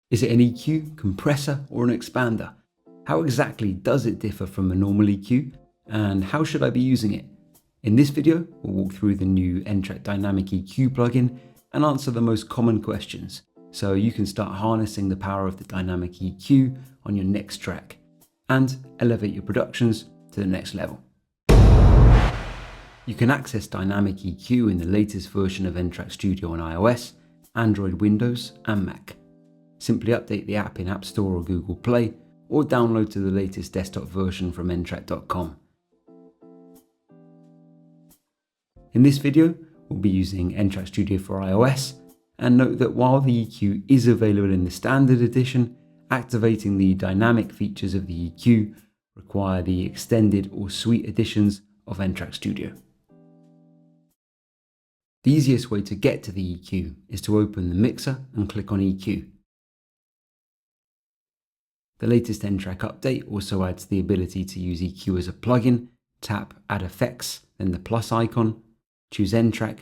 Is it an EQ, compressor, or an expander? How exactly does it differ from a normal EQ, and how should I be using it? In this video, we'll walk through the new ntrack Dynamic EQ plugin and answer the most common questions, so you can start harnessing the power of the Dynamic EQ on your next track and elevate your productions to the next level. You can access Dynamic EQ in the latest version of ntrack Studio on iOS, Android, Windows, and Mac. Simply update the app in App Store or Google Play, or download to the latest desktop version from ntrack.com. In this video, we'll be using ntrack Studio for iOS, and note that while the EQ is available in the standard edition, activating the dynamic features of the EQ require the extended or suite editions of ntrack Studio. The easiest way to get to the EQ is to open the mixer and click on EQ. The latest ntrack update also adds the ability to use EQ as a plugin. Tap Add Effects, then the plus icon, choose ntrack,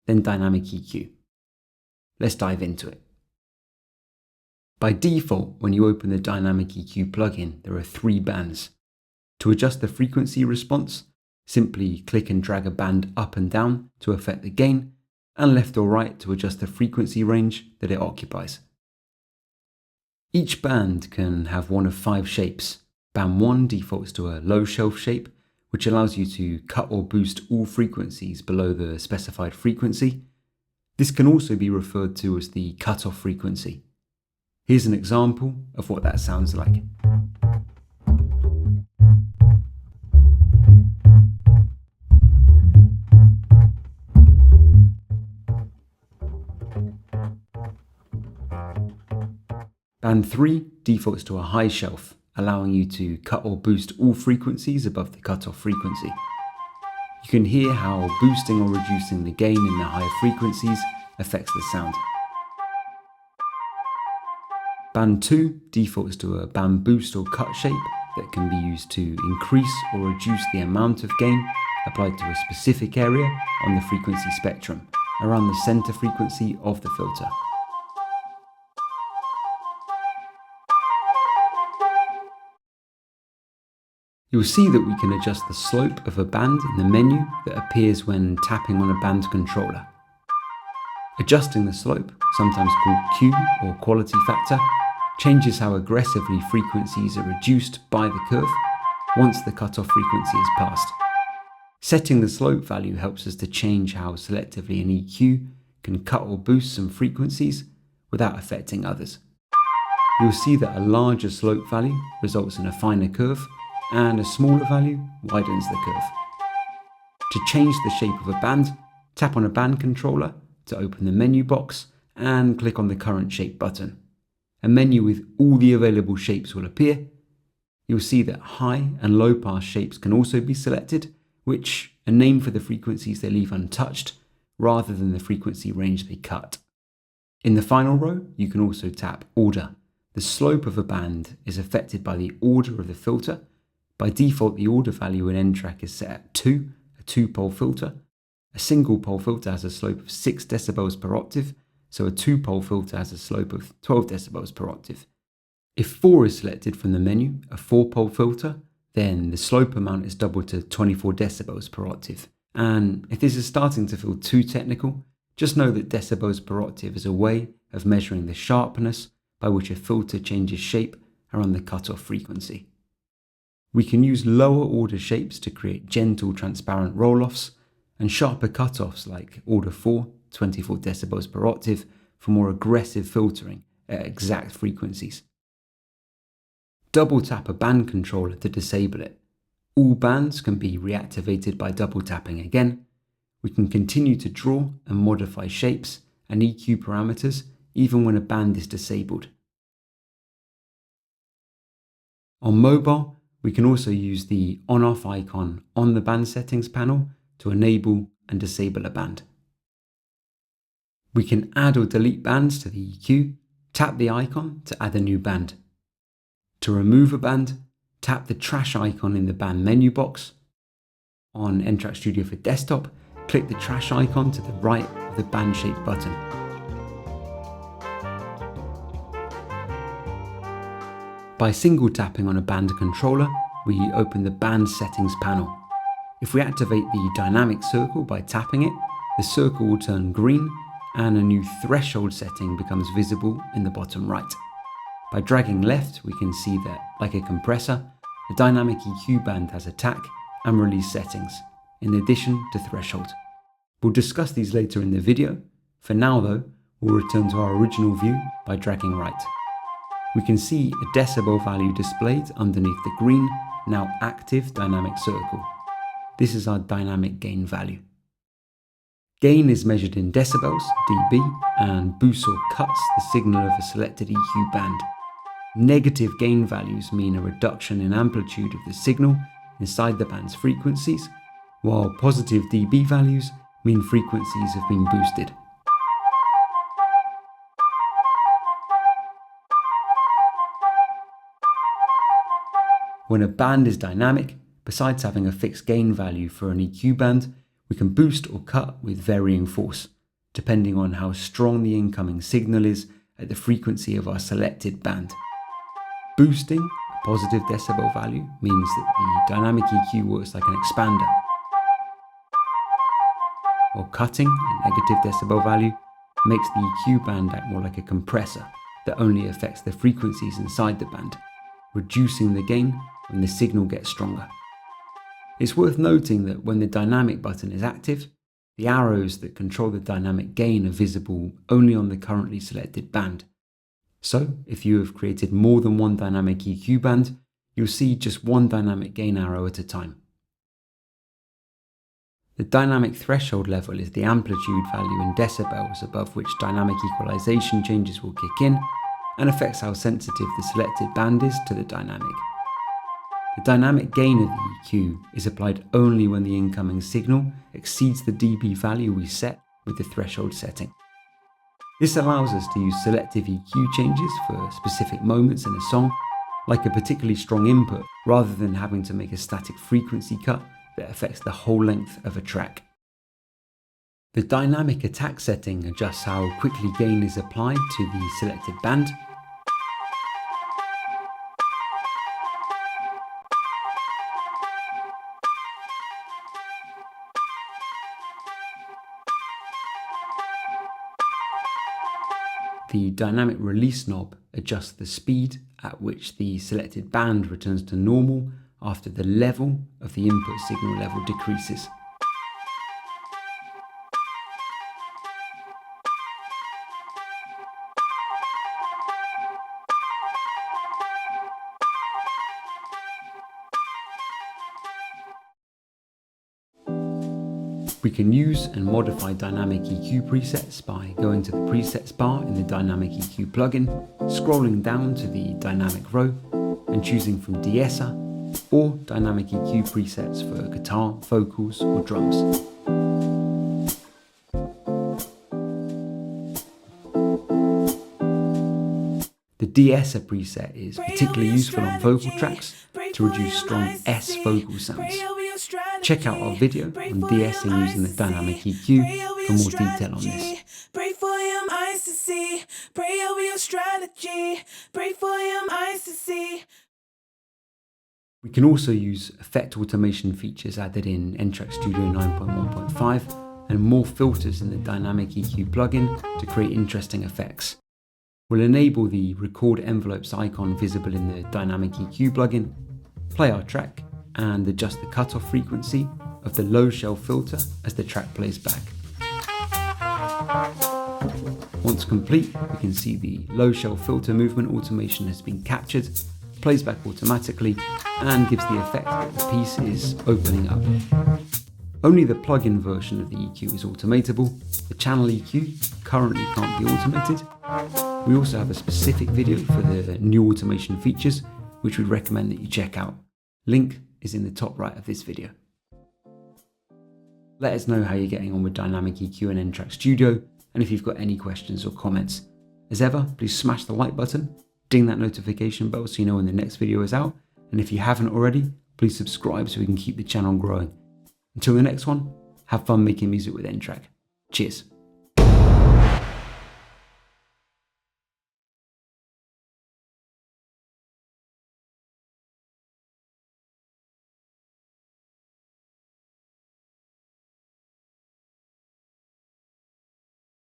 then Dynamic EQ. Let's dive into it. By default, when you open the Dynamic EQ plugin, there are 3 bands. To adjust the frequency response, simply click and drag a band up and down to affect the gain, and left or right to adjust the frequency range that it occupies. Each band can have one of 5 shapes. Band 1 defaults to a low shelf shape, which allows you to cut or boost all frequencies below the specified frequency. This can also be referred to as the cutoff frequency. Here's an example of what that sounds like. Band 3 defaults to a high shelf, allowing you to cut or boost all frequencies above the cutoff frequency. You can hear how boosting or reducing the gain in the higher frequencies affects the sound. Band 2 defaults to a band boost or cut shape that can be used to increase or reduce the amount of gain applied to a specific area on the frequency spectrum, around the center frequency of the filter. You'll see that we can adjust the slope of a band in the menu that appears when tapping on a band controller. Adjusting the slope, sometimes called Q or quality factor, changes how aggressively frequencies are reduced by the curve once the cutoff frequency is passed. Setting the slope value helps us to change how selectively an EQ can cut or boost some frequencies without affecting others. You'll see that a larger slope value results in a finer curve, and a smaller value widens the curve. To change the shape of a band, tap on a band controller to open the menu box and click on the current shape button. A menu with all the available shapes will appear. You'll see that high and low pass shapes can also be selected, which are named for the frequencies they leave untouched rather than the frequency range they cut. In the final row, you can also tap Order. The slope of a band is affected by the order of the filter. By default, the order value in ntrack is set at 2, a 2-pole filter. A single pole filter has a slope of 6 decibels per octave, so a 2-pole filter has a slope of 12 decibels per octave. If 4 is selected from the menu, a 4-pole filter, then the slope amount is doubled to 24 decibels per octave. And if this is starting to feel too technical, just know that decibels per octave is a way of measuring the sharpness by which a filter changes shape around the cutoff frequency. We can use lower order shapes to create gentle, transparent roll-offs, and sharper cutoffs like order 4, 24 decibels per octave, for more aggressive filtering at exact frequencies. Double tap a band controller to disable it. All bands can be reactivated by double tapping again. We can continue to draw and modify shapes and EQ parameters even when a band is disabled. On mobile, we can also use the on-off icon on the band settings panel to enable and disable a band. We can add or delete bands to the EQ. Tap the icon to add a new band. To remove a band, tap the trash icon in the band menu box. On ntrack Studio for desktop, click the trash icon to the right of the band shape button. By single tapping on a band controller, we open the band settings panel. If we activate the dynamic circle by tapping it, the circle will turn green and a new threshold setting becomes visible in the bottom right. By dragging left, we can see that, like a compressor, the dynamic EQ band has attack and release settings, in addition to threshold. We'll discuss these later in the video. For now though, we'll return to our original view by dragging right. We can see a decibel value displayed underneath the green, now active dynamic circle. This is our dynamic gain value. Gain is measured in decibels, dB, and boosts or cuts the signal of a selected EQ band. Negative gain values mean a reduction in amplitude of the signal inside the band's frequencies, while positive dB values mean frequencies have been boosted. When a band is dynamic, besides having a fixed gain value for an EQ band, we can boost or cut with varying force, depending on how strong the incoming signal is at the frequency of our selected band. Boosting a positive decibel value means that the dynamic EQ works like an expander, while cutting a negative decibel value makes the EQ band act more like a compressor that only affects the frequencies inside the band, reducing the gain when the signal gets stronger. It's worth noting that when the dynamic button is active, the arrows that control the dynamic gain are visible only on the currently selected band. So, if you have created more than one dynamic EQ band, you'll see just one dynamic gain arrow at a time. The dynamic threshold level is the amplitude value in decibels above which dynamic equalization changes will kick in and affects how sensitive the selected band is to the dynamic. The dynamic gain of the EQ is applied only when the incoming signal exceeds the dB value we set with the threshold setting. This allows us to use selective EQ changes for specific moments in a song, like a particularly strong input, rather than having to make a static frequency cut that affects the whole length of a track. The dynamic attack setting adjusts how quickly gain is applied to the selected band. The dynamic release knob adjusts the speed at which the selected band returns to normal after the level of the input signal level decreases. We can use and modify dynamic EQ presets by going to the presets bar in the dynamic EQ plugin, scrolling down to the dynamic row and choosing from de-esser or dynamic EQ presets for guitar, vocals or drums. The de-esser preset is particularly useful on vocal tracks to reduce strong S vocal sounds. Check out our video on de-essing using the dynamic EQ for more detail on this. Pray for your eyes to see. Pray over your strategy. Pray for your eyes to see. We can also use effect automation features added in ntrack Studio 9.1.5 and more filters in the dynamic EQ plugin to create interesting effects. We'll enable the record envelopes icon visible in the dynamic EQ plugin, play our track, and adjust the cutoff frequency of the low shelf filter as the track plays back. Once complete, we can see the low shelf filter movement automation has been captured, plays back automatically, and gives the effect that the piece is opening up. Only the plugin version of the EQ is automatable. The channel EQ currently can't be automated. We also have a specific video for the new automation features, which we'd recommend that you check out. Link is in the top right of this video. Let us know how you're getting on with Dynamic EQ and ntrack Studio, and if you've got any questions or comments. As ever, please smash the like button, ding that notification bell so you know when the next video is out, and if you haven't already, please subscribe so we can keep the channel growing. Until the next one, have fun making music with ntrack. Cheers.